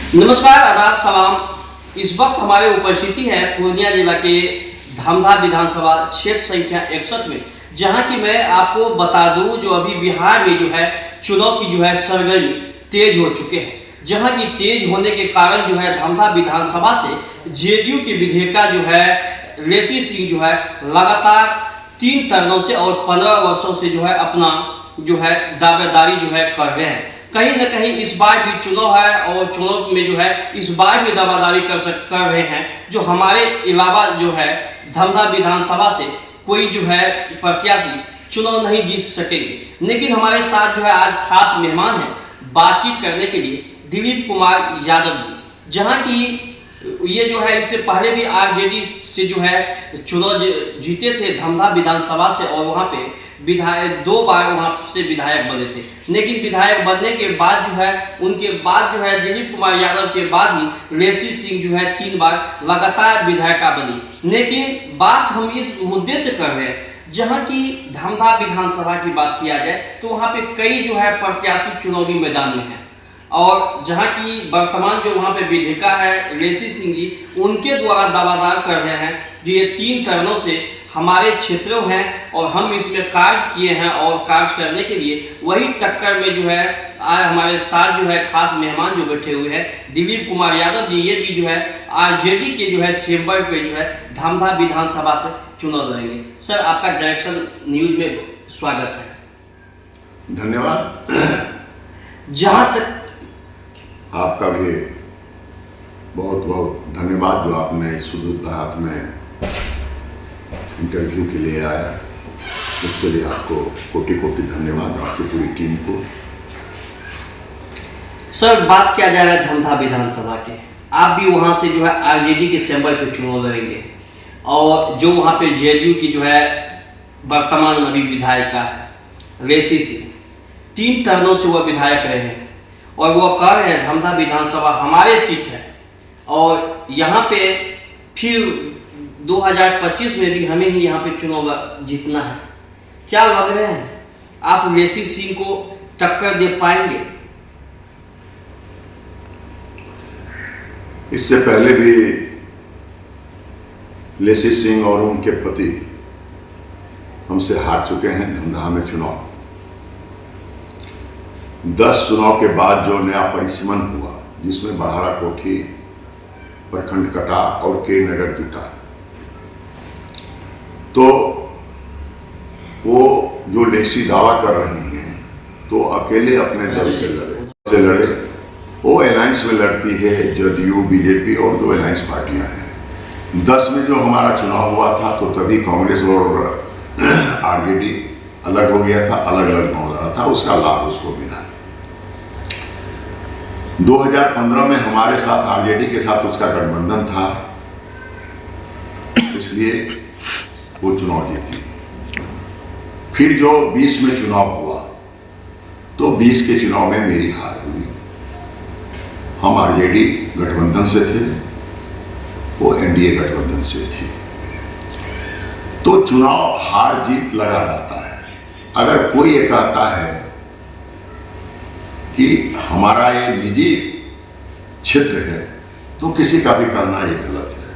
नमस्कार, आदाब, सलाम। इस वक्त हमारे उपस्थिति है पूर्णिया जिला के धामधा विधानसभा क्षेत्र संख्या 61 में, जहां की मैं आपको बता दूं जो अभी बिहार में जो है चुनाव की जो है सरगर्मी तेज हो चुके हैं। जहां की तेज होने के कारण जो है धामधा विधानसभा से जेडीयू के विधायिका जो है लेसी सिंह जो है लगातार 3 टर्नों से और 15 वर्षों से जो है अपना जो है दावेदारी जो है कर रहे हैं। कहीं न कहीं इस बार भी चुनाव है और चुनाव में जो है इस बार भी दावेदारी कर रहे हैं जो हमारे अलावा जो है धामधा विधानसभा से कोई जो है प्रत्याशी चुनाव नहीं जीत सकेंगे। लेकिन हमारे साथ जो है आज खास मेहमान हैं बातचीत करने के लिए दिलीप कुमार यादव जी, जहां की ये जो है इससे पहले भी आरजेडी से जो है चुनाव जीते थे धामधा विधानसभा से, और वहाँ पे विधायक 2 बार वहाँ से विधायक बने थे। लेकिन विधायक बनने के बाद जो है उनके बाद जो है दिलीप कुमार यादव के बाद ही लेसी सिंह जो है 3 बार लगातार विधायिका बनी। लेकिन बात हम इस मुद्दे से कर रहे हैं जहाँ की धामधा विधानसभा की बात किया जाए तो वहाँ पे कई जो है प्रत्याशी चुनावी मैदान में हैं, और जहां की वर्तमान जो वहां पे विधायिका है लेसी सिंह जी, उनके द्वारा दावादार कर रहे हैं जो ये 3 टर्नों से हमारे क्षेत्रों हैं और हम इसमें कार्य किए हैं, और कार्य करने के लिए वही टक्कर में जो है आज हमारे साथ जो है खास मेहमान जो बैठे हुए हैं दिलीप कुमार यादव जी, ये भी जो है आरजेडी के जो है चेंबर पे जो है धामधा विधानसभा से चुनाव लड़ेंगे। सर, आपका डायरेक्शन न्यूज में स्वागत है। धन्यवाद। जहां तक आपका भी बहुत बहुत धन्यवाद जो आपने सुदूरहात में इंटरव्यू के लिए आया, उसके लिए आपको कोटि कोटि धन्यवाद, आपकी पूरी टीम को। सर, बात किया जा रहा है धामधा विधानसभा के, आप भी वहां से जो है आरजेडी के चैम्बर पे चुनाव लड़ेंगे, और जो वहां पे जेडीयू की जो है वर्तमान अभी विधायिका है लेसी सिंह, 3 टर्नों से वह विधायक रहे हैं और वो कह रहे हैं धामधा विधानसभा हमारे सीट है और यहाँ पे फिर 2025 में भी हमें ही यहाँ पे चुनाव जीतना है। क्या लग रहे हैं आप लेसी सिंह को टक्कर दे पाएंगे? इससे पहले भी लेसी सिंह और उनके पति हमसे हार चुके हैं धमधा में चुनाव। 10 चुनाव के बाद जो नया परिसीमन हुआ, जिसमें बड़हरा कोठी प्रखंड कटा और के नगर जुटा, तो वो जो लेसी दावा कर रही हैं तो अकेले अपने दल से लड़े। वो अलायंस में लड़ती है जदयू, बीजेपी और 2 अलायंस पार्टियां हैं। 10 में जो हमारा चुनाव हुआ था तो तभी कांग्रेस और आरजेडी अलग हो गया था, अलग अलग गांव लड़ा था, उसका लाभ उसको मिला। 2015 में हमारे साथ आरजेडी के साथ उसका गठबंधन था, इसलिए वो चुनाव जीती। फिर जो 20 में चुनाव हुआ तो 20 के चुनाव में मेरी हार हुई। हम आरजेडी गठबंधन से थे, वो एनडीए गठबंधन से थी। तो चुनाव हार जीत लगा रहता है। अगर कोई ये कहता है कि हमारा ये निजी क्षेत्र है तो किसी का भी कहना ये गलत है।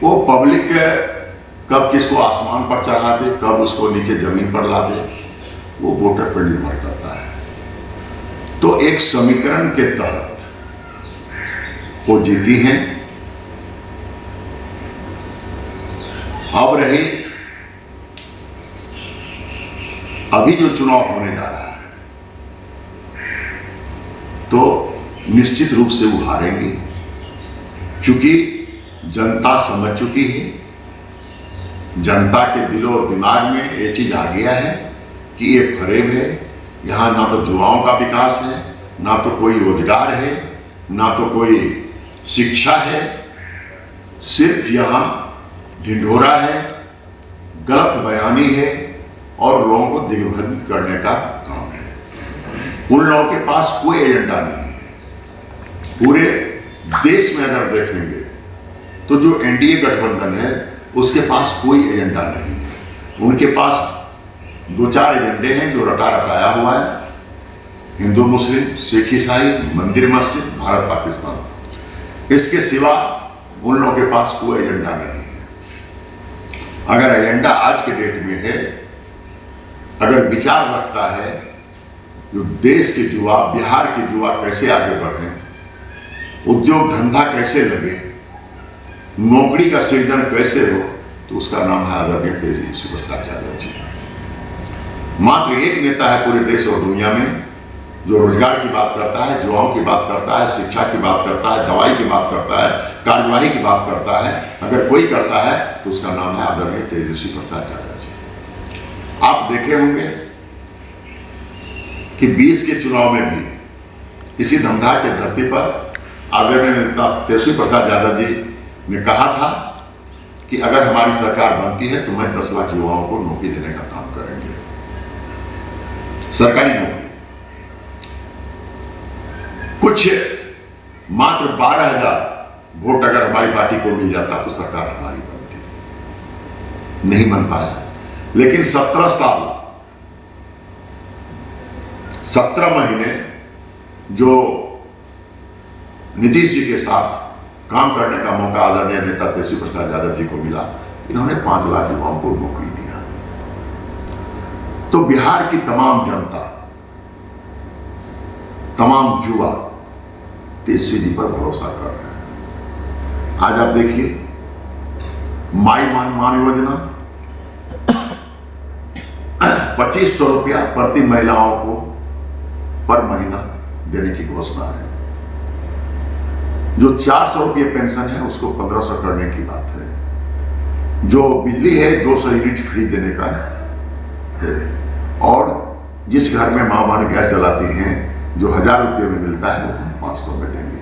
वो पब्लिक कब किसको आसमान पर चढ़ा दे, कब उसको नीचे जमीन पर ला दे, वो वोटर पर निर्भर करता है। तो एक समीकरण के तहत वो जीती हैं। अब रही अभी जो चुनाव होने जा रहा है तो निश्चित रूप से वो हारेंगे, क्योंकि जनता समझ चुकी है। जनता के दिलो और दिमाग में ये चीज आ गया है कि ये फरेब है, यहाँ ना तो युवाओं का विकास है, ना तो कोई रोजगार है, ना तो कोई शिक्षा है, सिर्फ यहाँ ढिंढोरा है, गलत बयानी है और लोगों को दिग्भ्रमित करने का काम है। उन लोगों के पास कोई एजेंडा नहीं है। पूरे देश में अगर देखेंगे तो जो एनडीए गठबंधन है उसके पास कोई एजेंडा नहीं है। उनके पास 2-4 एजेंडे हैं जो रटा रटाया हुआ है, हिंदू मुस्लिम, सिख ईसाई, मंदिर मस्जिद, भारत पाकिस्तान, इसके सिवा उन लोगों के पास कोई एजेंडा नहीं है। अगर एजेंडा आज के डेट में है, अगर विचार रखता है जो देश के युवा, बिहार के युवा कैसे आगे बढ़े, उद्योग धंधा कैसे लगे, नौकरी का सृजन कैसे हो, तो उसका नाम है आदरणीय तेजस्वी प्रसाद यादव जी। मात्र एक नेता है पूरे देश और दुनिया में जो रोजगार की बात करता है, युवाओं की बात करता है, शिक्षा की बात करता है, दवाई की बात करता है, कार्यवाही की बात करता है। अगर कोई करता है तो उसका नाम है आदरणीय तेजस्वी प्रसाद यादव जी। आप देखे होंगे कि 20 के चुनाव में भी इसी धमधा के धरती पर आदरणीय नेता तेजस्वी प्रसाद यादव जी ने कहा था कि अगर हमारी सरकार बनती है तो मैं 10 लाख युवाओं को नौकरी देने का काम करेंगे, सरकारी नौकरी। कुछ मात्र 12,000 वोट अगर हमारी पार्टी को मिल जाता तो सरकार हमारी बनती, नहीं बन पाया। लेकिन 17 साल 17 महीने जो नीतीश जी के साथ काम करने का मौका आदरणीय नेता तेजस्वी प्रसाद यादव जी को मिला, इन्होंने 5 लाख युवाओं को नौकरी दिया। तो बिहार की तमाम जनता, तमाम युवा तेजस्वी जी पर भरोसा कर रहे हैं। आज आप देखिए माई मान योजना 2500 रुपया प्रति महिलाओं को पर महीना देने की घोषणा है। जो 400 रुपये पेंशन है उसको 1500 करने की बात है। जो बिजली है 200 यूनिट फ्री देने का है। और जिस घर में माँ बहन गैस जलाती हैं जो 1000 रुपये में मिलता है वो हम 500 में देंगे।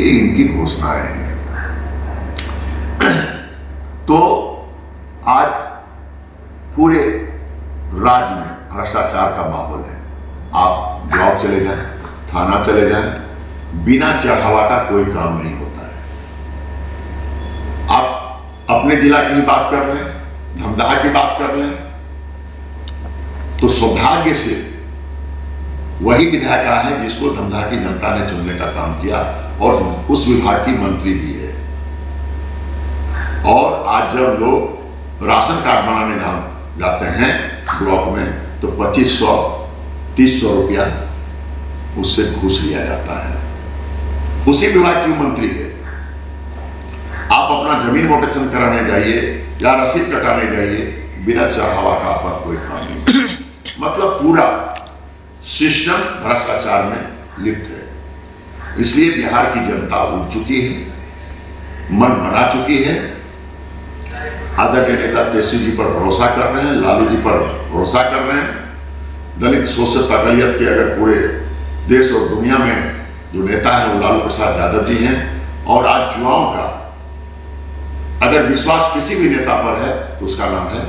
ये इनकी घोषणाएं हैं। तो आज पूरे राज्य में भ्रष्टाचार का माहौल है। आप ब्लॉक चले जाएं, थाना चले जाएं, बिना चढ़ावा का कोई काम नहीं होता है। आप अपने जिला की ही बात कर लें, धमदाहा की बात कर लें, तो सौभाग्य से वही विधायक है जिसको धमदाहा की जनता ने चुनने का काम किया और उस विभाग की मंत्री भी है। और आज जब लोग राशन कार्ड बनाने जाते हैं ब्लॉक में तो 2500 300 रुपया उससे घूस लिया जाता है। उसी विभाग की मंत्री है। आप अपना जमीन मोटेशन कराने जाइए या रसीद कटाने जाइए, बिना चढ़ावा का आपका कोई काम नहीं। मतलब पूरा सिस्टम भ्रष्टाचार में लिप्त है। इसलिए बिहार की जनता उठ चुकी है, मन बना चुकी है। आदरणीय नेता तेजस्वी जी पर भरोसा कर रहे हैं, लालू जी पर भरोसा कर रहे हैं। दलित शोषित अकलियत के अगर पूरे देश और दुनिया में जो नेता है वो लालू प्रसाद यादव जी हैं। और आज युवाओं का अगर विश्वास किसी भी नेता पर है तो उसका नाम है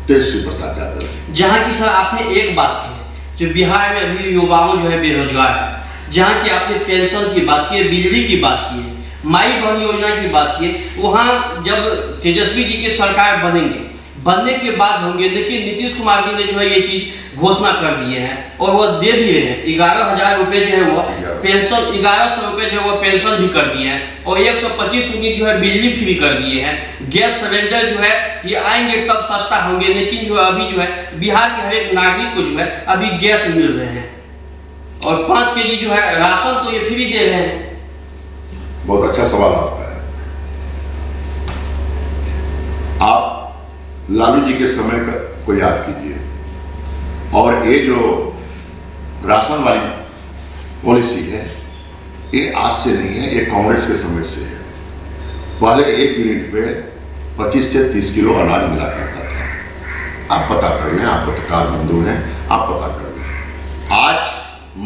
तेजस्वी प्रसाद यादव। जहाँ की सर आपने एक बात की है, जो बिहार में अभी युवाओं जो है बेरोजगार है, जहाँ की आपने पेंशन की बात की है, बिजली की बात की है, माई बहन योजना की बात की है, वहाँ जब तेजस्वी जी की सरकार बनने के बाद होंगे। लेकिन नीतीश कुमार जी ने जो है ये चीज घोषणा कर दिए हैं और वह दे भी रहे हैं। 11,000 रुपये जो है वो पेंशन, 1100 रुपये जो है वो पेंशन भी कर दिए हैं और 125 यूनिट जो है बिजली फ्री कर दिए हैं। गैस सिलेंडर जो है ये आएंगे तब सस्ता होंगे। लेकिन जो अभी जो है बिहार के हर एक नागरिक को जो है अभी गैस मिल रहे हैं और 5 केजी जो है राशन तो ये फ्री दे रहे हैं। बहुत अच्छा सवाल आपका है। आप लालू जी के समय को याद कीजिए और ये जो राशन वाली पॉलिसी है ये आज से नहीं है, ये कांग्रेस के समय से है। पहले 1 यूनिट पे 25 से 30 किलो अनाज मिला करता था। आप पता कर लें, आप पत्रकार बंधु हैं, आप पता कर लें। आज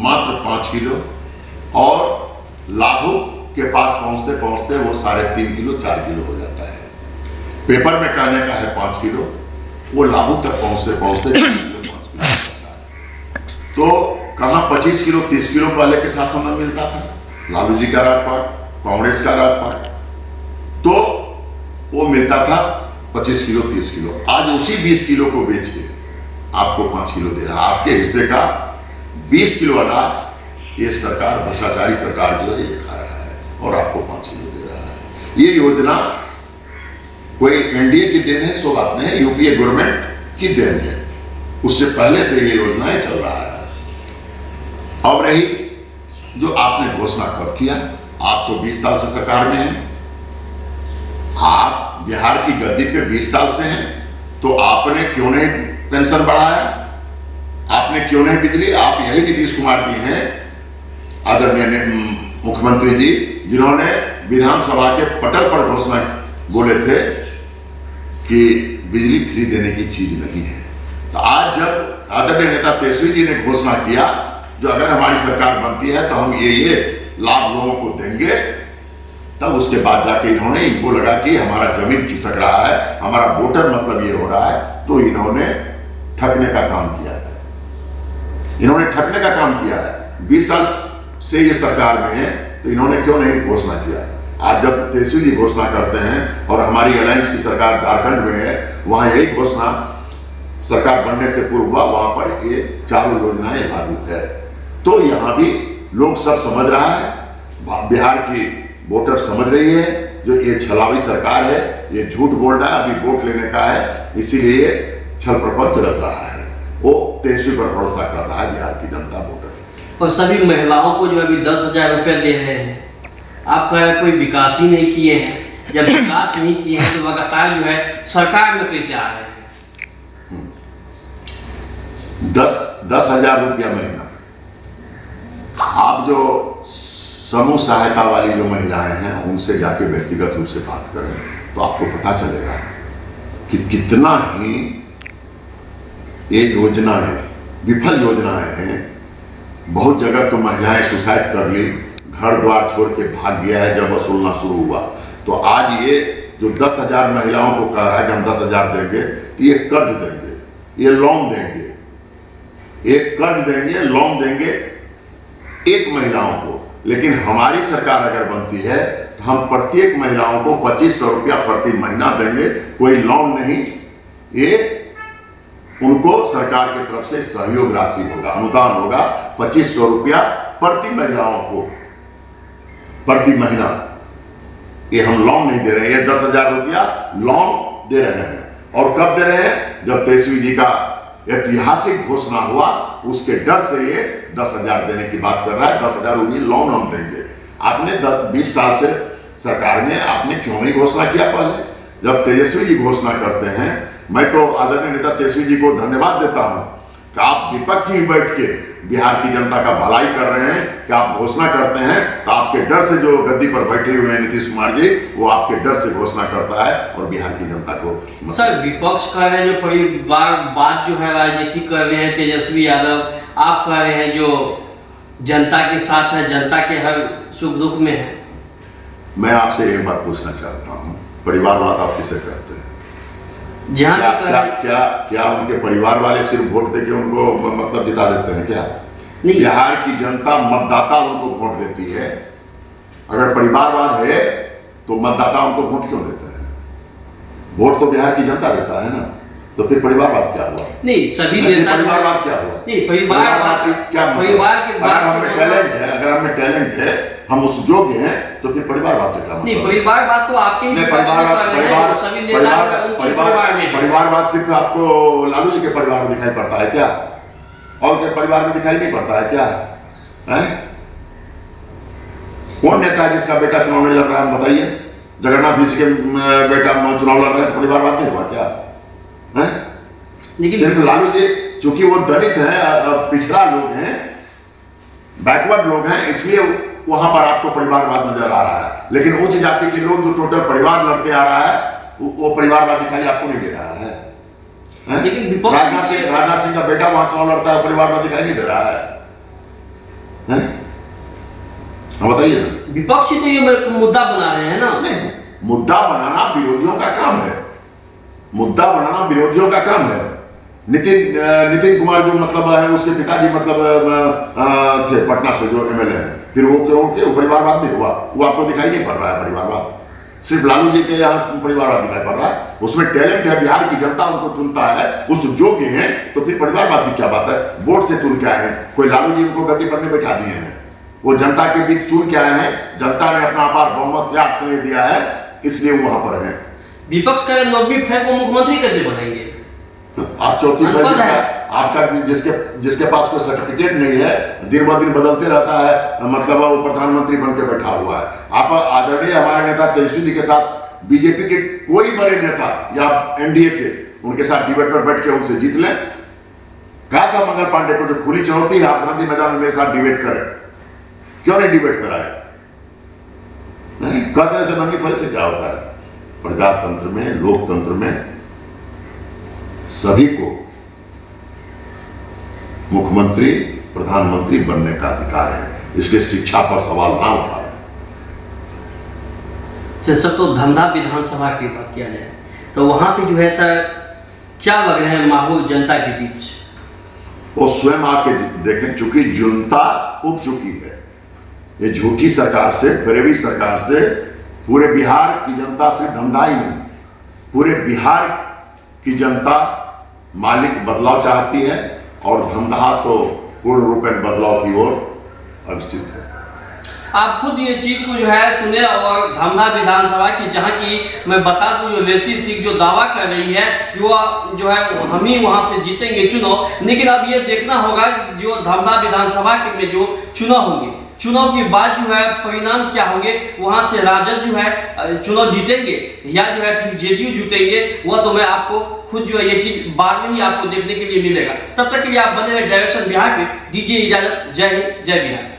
मात्र 5 किलो और लाभुक के पास पहुंचते पहुंचते वो 3.5 किलो 4 किलो हो जाता है। पेपर में कहने का है 5 किलो, वो लाभुक तक पहुंचते पहुंचते 4 किलो 5 किलो हो जाता है। तो कहाँ 25 किलो 30 किलो पहले के शासन में मिलता था, लालू जी का राजपाट, कांग्रेस का राजपाट, तो वो मिलता था 25 किलो 30 किलो। आज उसी 20 किलो को बेच के आपको 5 किलो दे रहा है। आपके हिस्से का 20 किलो अनाज ये सरकार, भ्रष्टाचारी सरकार जो है ये खा रहा है। और आपको 5 किलो दे रहा है। ये योजना कोई एनडीए की देन है सो बात नहीं है, यूपीए गवर्नमेंट की देन है, उससे पहले से ये योजनाएं चल रहा है। अब रही जो आपने घोषणा कब किया, आप तो 20 साल से सरकार में हैं, आप बिहार की गद्दी पे 20 साल से हैं, तो आपने क्यों नहीं पेंशन बढ़ाया, आपने क्यों नहीं बिजली, आप यही नीतीश कुमार जी हैं आदरणीय मुख्यमंत्री जी, जिन्होंने विधानसभा के पटल पर घोषणा बोले थे कि बिजली फ्री देने की चीज नहीं है। तो आज जब आदरणीय नेता तेजस्वी जी ने घोषणा किया जो अगर हमारी सरकार बनती है तो हम ये लाभ लोगों को देंगे, तब उसके बाद जाके इनको लगा कि हमारा जमीन खिसक रहा है, हमारा वोटर मतलब ये हो रहा है, तो इन्होंने ठगने का काम किया है। इन्होंने ठगने का काम किया है। 20 साल से ये सरकार में है, तो इन्होंने क्यों नहीं घोषणा किया। आज जब तेजस्वी जी घोषणा करते हैं और हमारी अलायंस की सरकार झारखंड में है, वहां यही घोषणा सरकार बनने से पूर्व हुआ, वहां पर ये चारों योजनाएं लागू है। तो यहाँ भी लोग सब समझ रहा है, बिहार की वोटर समझ रही है, जो ये छलावी सरकार है, ये झूठ बोल रहा है, अभी वोट लेने का है, इसीलिए ये छल प्रपंच रच रहा है। वो तेजस्वी पर भरोसा कर रहा है बिहार की जनता वोटर। और सभी महिलाओं को जो अभी 10,000 रुपये दे रहे हैं, आप कह रहे कोई विकास ही नहीं किए हैं। जब विकास नहीं किए हैं तो लगातार जो है सरकार में कैसे आ रहे हैं। 10,000 रुपया महीना। आप जो समूह सहायता वाली जो महिलाएं हैं उनसे जाके व्यक्तिगत रूप से बात करें तो आपको पता चलेगा कि कितना ही ये योजनाएं विफल योजनाएं हैं। बहुत जगह तो महिलाएं सुसाइड कर ली, घर द्वार छोड़ के भाग गया है जब वसूलना शुरू हुआ। तो आज ये जो 10,000 महिलाओं को कह रहा है कि हम 10,000 देंगे, तो ये कर्ज देंगे, ये लोन देंगे, एक कर्ज देंगे, लोन देंगे एक महिलाओं को। लेकिन हमारी सरकार अगर बनती है तो हम प्रत्येक महिलाओं को 2500 रुपया प्रति महीना देंगे, कोई लोन नहीं, ये उनको सरकार की तरफ से सहयोग राशि होगा, अनुदान होगा, 2500 रुपया प्रति महिलाओं को प्रति महीना। ये हम लोन नहीं दे रहे हैं, ये 10,000 रुपया लोन दे रहे हैं। और कब दे रहे हैं? जब तेजस्वी जी का ऐतिहासिक घोषणा हुआ, उसके डर से ये 10,000 देने की बात कर रहा है। 10,000 रुपये लोन हम देंगे। आपने 20 साल से सरकार में आपने क्यों नहीं घोषणा किया पहले? जब तेजस्वी जी घोषणा करते हैं, मैं तो आदरणीय नेता तेजस्वी जी को धन्यवाद देता हूं कि आप विपक्ष में बैठ के बिहार की जनता का भलाई कर रहे हैं, कि आप घोषणा करते हैं तो आपके डर से जो गद्दी पर बैठे हुए हैं नीतीश कुमार जी, वो आपके डर से घोषणा करता है और बिहार की जनता को। सर, विपक्ष कह रहे हैं जो परिवार बात जो है राजनीति कर रहे हैं तेजस्वी यादव, आप कह रहे हैं जो जनता के साथ है, जनता के हर सुख दुख में है। मैं आपसे एक बात पूछना चाहता हूँ, परिवारवाद आप किसे कहते हैं? क्या उनके परिवार वाले सिर्फ वोट देके उनको मतलब जिता देते हैं क्या? नहीं। बिहार की जनता मतदाता उनको वोट देती है। अगर परिवारवाद है तो मतदाता उनको वोट क्यों देते हैं? वोट तो बिहार की जनता देता है ना, तो फिर परिवारवाद क्या हुआ? नहीं, सभी नेता परिवारवाद क्या हुआ? नहीं, परिवारवाद क्या परिवार के अगर हमें टैलेंट है, अगर हमें टैलेंट है, हम उस योग्य हैं, तो फिर परिवारवाद से क्या मतलब? नहीं, परिवारवाद तो आपके ही परिवारवाद सिर्फ आपको लालू जी के परिवार में दिखाई पड़ता है क्या? और के परिवार में दिखाई नहीं पड़ता है क्या? है? कौन नेता है जिसका बेटा चुनाव में लड़ रहा है, बताइए? जगन्नाथ जी के बेटा चुनाव लड़ रहे हैं, तो परिवारवाद नहीं हुआ क्या? है? सिर्फ लालू जी चूंकि वो दलित हैं, पिछड़ा लोग हैं, बैकवर्ड लोग हैं, इसलिए वहां पर आपको परिवारवाद नजर आ रहा है। लेकिन उच्च जाति के लोग जो टोटल परिवार लड़ते आ रहा है, वो परिवारवाद दिखाई आपको नहीं दे रहा है। लेकिन राजनाथ सिंह का बेटा वहां चुनाव लड़ता है, परिवारवाद दिखाई नहीं दे रहा है। बताइए ना। विपक्ष तो ये मुद्दा बना रहे हैं ना। नहीं, मुद्दा बनाना विरोधियों का काम है, मुद्दा बनाना विरोधियों का काम है। नितिन कुमार जो मतलब है, उसके पिताजी मतलब थे पटना से जो एमएलए हैं, फिर वो क्यों के परिवारवाद नहीं हुआ? वो आपको दिखाई नहीं पड़ रहा है परिवारवाद? सिर्फ लालू जी के यहाँ परिवारवाद दिखाई पड़ रहा है। उसमें टैलेंट है, बिहार की जनता उनको चुनता है, उस योग्य हैं, तो फिर परिवारवाद की क्या बात है? वोट से चुन के आए हैं, कोई लालू जी उनको गद्दी पर नहीं बैठा दिए हैं। वो जनता के बीच चुन के आए हैं, जनता ने अपना अपार बहुमत या श्रेय दिया है, इसलिए वो वहां पर हैं। विपक्ष का 90 फैल को मुख्यमंत्री कैसे बनाएंगे? आप चौथी आपका जिसके पास कोई सर्टिफिकेट नहीं है, दिन ब दिन बदलते रहता है, मतलब वो प्रधानमंत्री बन के बैठा हुआ है। आप आदरणीय हमारे नेता तेजस्वी जी के साथ बीजेपी के कोई बड़े नेता या एनडीए के उनके साथ डिबेट पर बैठ के उनसे जीत लें। कहा था मंगल पांडे को, जो खुली चुनौती है, आप गांधी मैदान में मेरे साथ डिबेट करें, क्यों नहीं डिबेट कराए? नहीं कहते से नंगी फल से क्या होता है? प्रजातंत्र में, लोकतंत्र में सभी को मुख्यमंत्री प्रधानमंत्री बनने का अधिकार है, इसलिए शिक्षा पर सवाल ना उठाए। सब तो धमधा विधानसभा की बात किया जाए तो वहां पे जो है सर क्या लग रहे हैं माहौल जनता के बीच? वो स्वयं आके देखें, चूंकि जनता उब चुकी है ये झूठी सरकार से, फरेबी सरकार से। पूरे बिहार की जनता सिर्फ धमधा ही नहीं, पूरे बिहार की जनता मालिक बदलाव चाहती है, और धमधा तो पूर्ण रूपेण बदलाव की ओर अग्रसित है। आप खुद ये चीज को जो है सुने, और धमधा विधानसभा की, जहां की मैं बता दूं जो लेसी सिंह जो दावा कर रही है जो है हम ही वहां से जीतेंगे चुनाव। लेकिन अब ये देखना होगा जो धमधा विधानसभा के में जो चुनाव होंगे, चुनाव के बाद जो है परिणाम क्या होंगे, वहां से राजद जो है चुनाव जीतेंगे या जो है फिर जेडीयू जीतेंगे, वह तो मैं आपको खुद जो है ये चीज बाद में ही आपको देखने के लिए मिलेगा। तब तक के लिए आप बने रहे डायरेक्शन बिहार पे। दीजिए इजाजत। जय हिंद, जय बिहार।